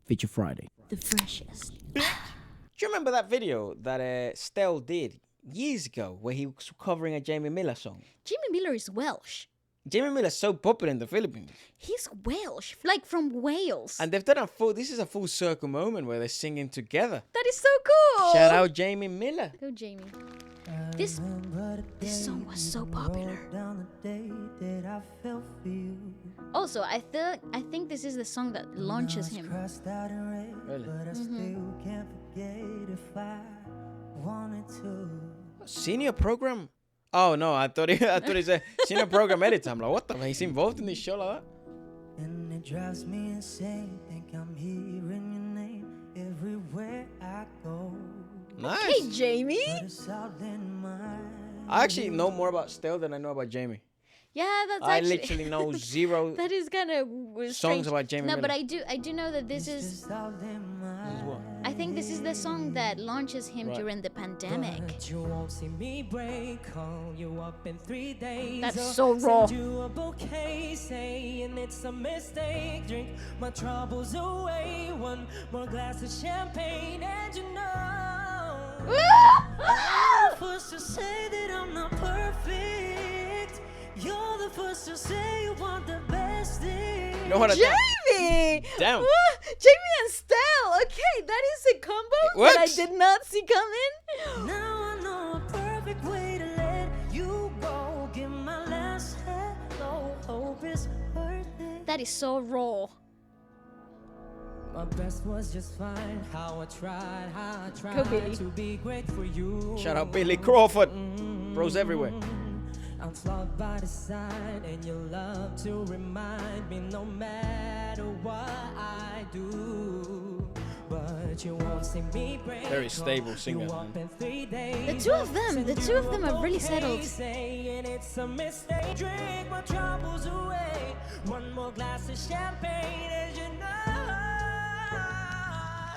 Feature Friday. The freshest. Do you remember that video that Stell did years ago where he was covering a Jamie Miller song? Jamie Miller is Welsh. Jamie Miller's so popular in the Philippines. He's Welsh, like from Wales. And they've done this is a full circle moment where they're singing together. That is so cool. Shout out Jamie Miller. Go Jamie. This song was so popular. Also, I think this is the song that launches him. Really? Senior program? Oh no, I thought it's a senior program editor. I'm like, what the fuck? He's involved in this show like that? And it drives me insane. Think I'm hearing your name everywhere I go. Nice. Hey, Jamie. But it's all in my I actually know more about Stell than I know about Jamie. Yeah, that's I actually... literally know zero That is kind of songs about Jamie No, Miller. but I do know that this is... This is what? I think this is the song that launches him Right. during the pandemic. But you won't see me break. Call you up in 3 days. That's or so raw. Send you a bouquet, saying it's a mistake. Drink my troubles away. One more glass of champagne, and you know. I'm the first to say that I'm not perfect. You're the first to say you want the best thing. You know what I thought? Jamie! Damn. Jamie and Stell! Okay, that is a combo that I works. did not see coming. Now I know a perfect way to let you go. Give my last hello. Hope it's worth it. That is so raw. My best was just fine. How I tried Go, Billy. to be great for you. Shout out Billy Crawford. Bros everywhere. I'm flawed by design, and you love to remind me no matter what I do. But you won't see me break. Very stable singer, You up man. in 3 days. The two of them are really settled. Saying it's a mistake. Drink my troubles away. One more glass of champagne, as you know.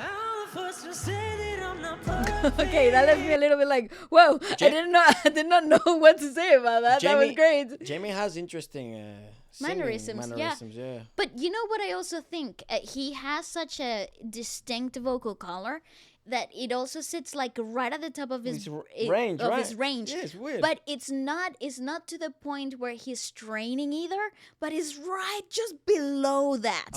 I'm the first to say that I'm not perfect. Okay, that left me a little bit like, whoa, I did not know what to say about that. That was great. Jamie has interesting singing Mannerisms, yeah. But you know what I also think? He has such a distinct vocal color that it also sits like right at the top of his range, right? his range. Yeah, it's weird. But it's not to the point where he's straining either, but it's right just below that.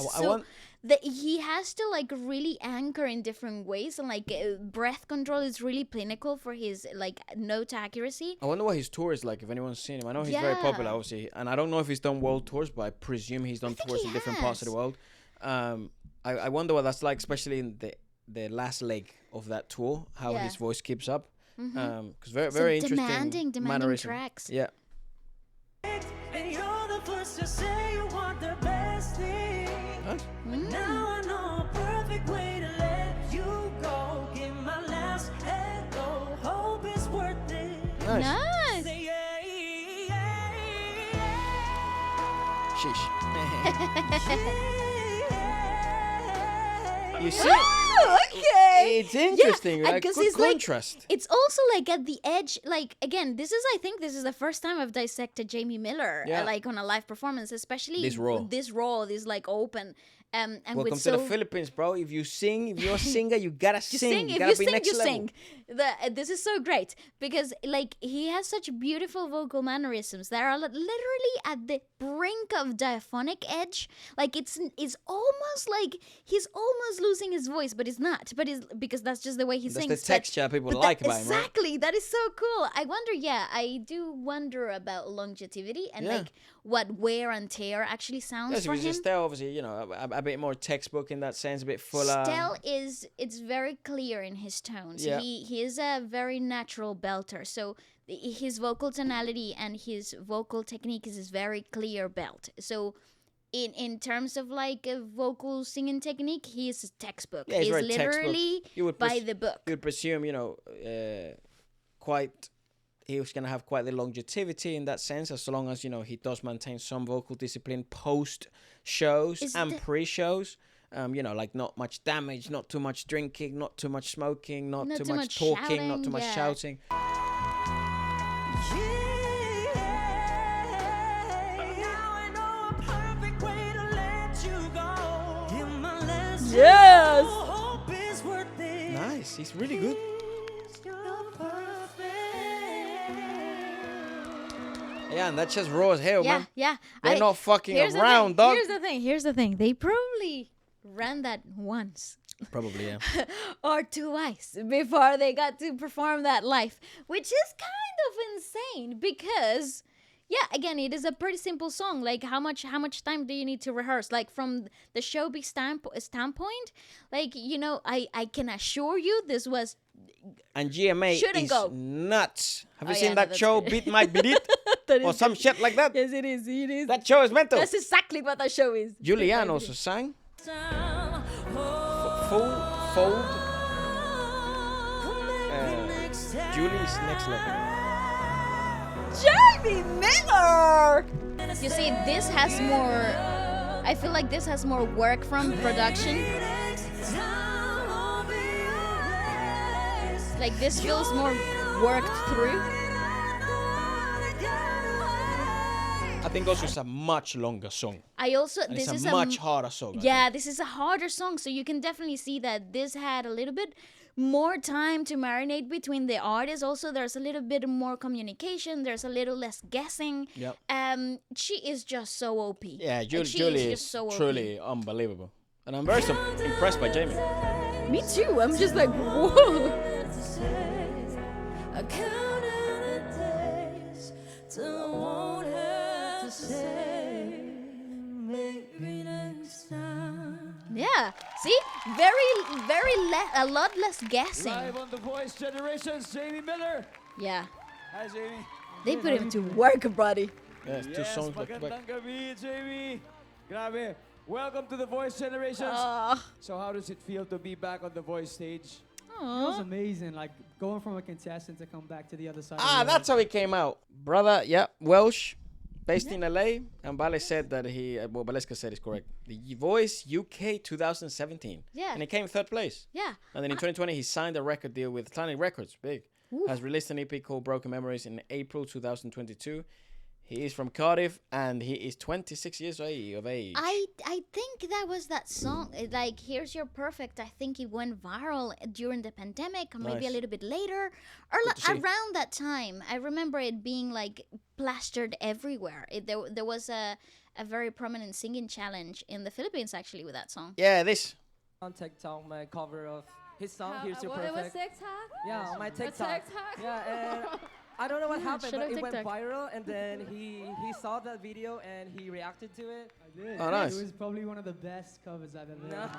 He has to like really anchor in different ways, and like breath control is really clinical for his like note accuracy. I wonder what his tour is like, if anyone's seen him. I know he's very popular, obviously, and I don't know if he's done world tours, but I presume he's done tours in different parts of the world. I wonder what that's like, especially in the last leg of that tour, how his voice keeps up. Because very interesting demanding tracks. Yeah. And you're the first to say you want the best thing. Nice. Now I know a perfect way to let you go. Give my last hello. Hope it's worth it. Nice. Say yeah, Sheesh. You see? Oh, okay. It's interesting. Yeah, Like, because good it's contrast. like it's also like at the edge. Like again, I think this is the first time I've dissected Jamie Miller like on a live performance, especially This raw, this like open. And Welcome with to the Philippines, bro. If you're a singer, you gotta sing. You If gotta you be sing, next you level. sing. This is so great because like he has such beautiful vocal mannerisms that are literally at the brink of diaphonic edge. Like it's almost like he's almost losing his voice, but it's not. But it's because that's just the way he sings. That's the texture people like about him, right? Exactly. That is so cool. I do wonder about longevity and like what wear and tear actually sounds for him. Stell, obviously, a bit more textbook in that sense, a bit fuller. Stell it's very clear in his tones. Yeah. He is a very natural belter. So his vocal tonality and his vocal technique is very clear belt. So in terms of like a vocal singing technique, he is a textbook. Yeah, he's very literally textbook. by the book. You would presume, he was gonna have quite the longevity in that sense, as long as he does maintain some vocal discipline post shows and pre-shows. Like not much damage, not too much drinking, not too much smoking, not too much talking, shouting, not too much shouting. Yeah. Yes. hope is worth it. Nice. He's really good. You're perfect. Yeah, and that's just raw as hell, Yeah, man. yeah. They're not fucking Here's the around, thing, dog. Here's the thing. They probably ran that once Probably, yeah. or twice before they got to perform that live, which is kind of insane because yeah, again, it is a pretty simple song. Like how much time do you need to rehearse? Like from the showbiz standpoint, like I can assure you this was And GMA Shouldn't is go. nuts. Have you Oh, seen yeah, no, that that's show, good. Beat My Beat It? that Or is some shit like that? Yes, it is. It is. That show is mental. That's exactly what that show is. Julianne also sang. Fold. Julie's Next Level. Jamie Miller. You see, this has more. I feel like this has more work from production. Like this feels more worked through. I think also it's a much longer song. I also And this it's is a much harder song. I yeah, this is a harder song, so you can definitely see that this had a little bit more time to marinate between the artists. Also, there's a little bit more communication. There's a little less guessing. Yep. She is just so OP. Yeah, Like, Julie she is just so OP. truly unbelievable. And I'm very impressed by Jamie. Me too. I'm just like, whoa. I counted the days till I won't have to say maybe next time. Yeah. See, a lot less guessing. Live on The Voice Generations, Jamie Miller. Yeah. Hi, Jamie. They put him to work, buddy. Yeah, it's two songs back to back. magandang gabi, Jamie. Grabe. Welcome to The Voice Generations. So how does it feel to be back on The Voice stage? It was amazing, like going from a contestant to come back to the other side. That's how he came out. Brother, yeah, Welsh, based in LA. And Vale said that Waleska said is correct. The Voice UK 2017. Yeah. And he came third place. Yeah. And then in 2020, he signed a record deal with Atlantic Records, big. Has released an EP called Broken Memories in April 2022. He is from Cardiff and he is 26 years of age. I think that was that song. Like, Here's Your Perfect. I think it went viral during the pandemic, or maybe a Nice. little bit later, or Good to see. around that time. I remember it being like plastered everywhere. There was a very prominent singing challenge in the Philippines actually with that song. Yeah, this. On TikTok, my cover of his song, Here's Your It was Perfect. TikTok? Yeah, on my TikTok. TikTok? Yeah, and I don't know what happened, shout but out it went TikTok. viral, and then he saw that video and he reacted to it. I did. Oh, nice. It was probably one of the best covers I've ever heard.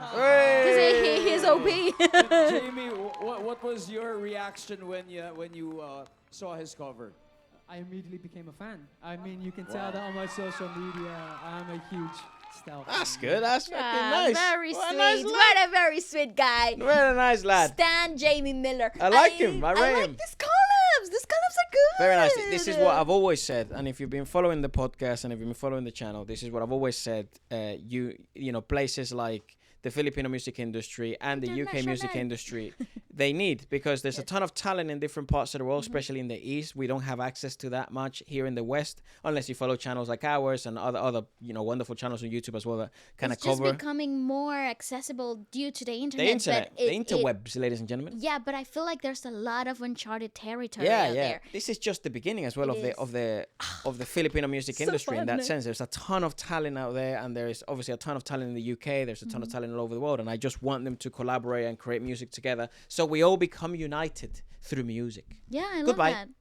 Because he's OP. Jamie, what was your reaction when you saw his cover? I immediately became a fan. I mean, you can tell that on my social media, I'm a huge Stell fan. That's good. That's fucking Yeah, nice. very What a sweet. nice lad. What a very sweet guy. Very nice lad. Stan Jamie Miller. I like him. I rate like him. these collabs. These collabs are good. Very nice. This is what I've always said, and if you've been following the podcast and if you've been following the channel, this is what I've always said. You know, places like the Filipino music industry and the UK music International. industry, they need, because there's a ton of talent in different parts of the world, especially in the East. We don't have access to that much here in the West, unless you follow channels like ours and other wonderful channels on YouTube as well that kind of It's just cover becoming more accessible due to the internet. the internet, but the interwebs, ladies and gentlemen. Yeah, but I feel like there's a lot of uncharted territory Yeah, out yeah. there. This is just the beginning as well It of the Filipino music So industry in fun. that sense. There's a ton of talent out there, and there is obviously a ton of talent in the UK. There's a ton of talent all over the world, and I just want them to collaborate and create music together, so we all become united through music. Yeah, I Goodbye. love that.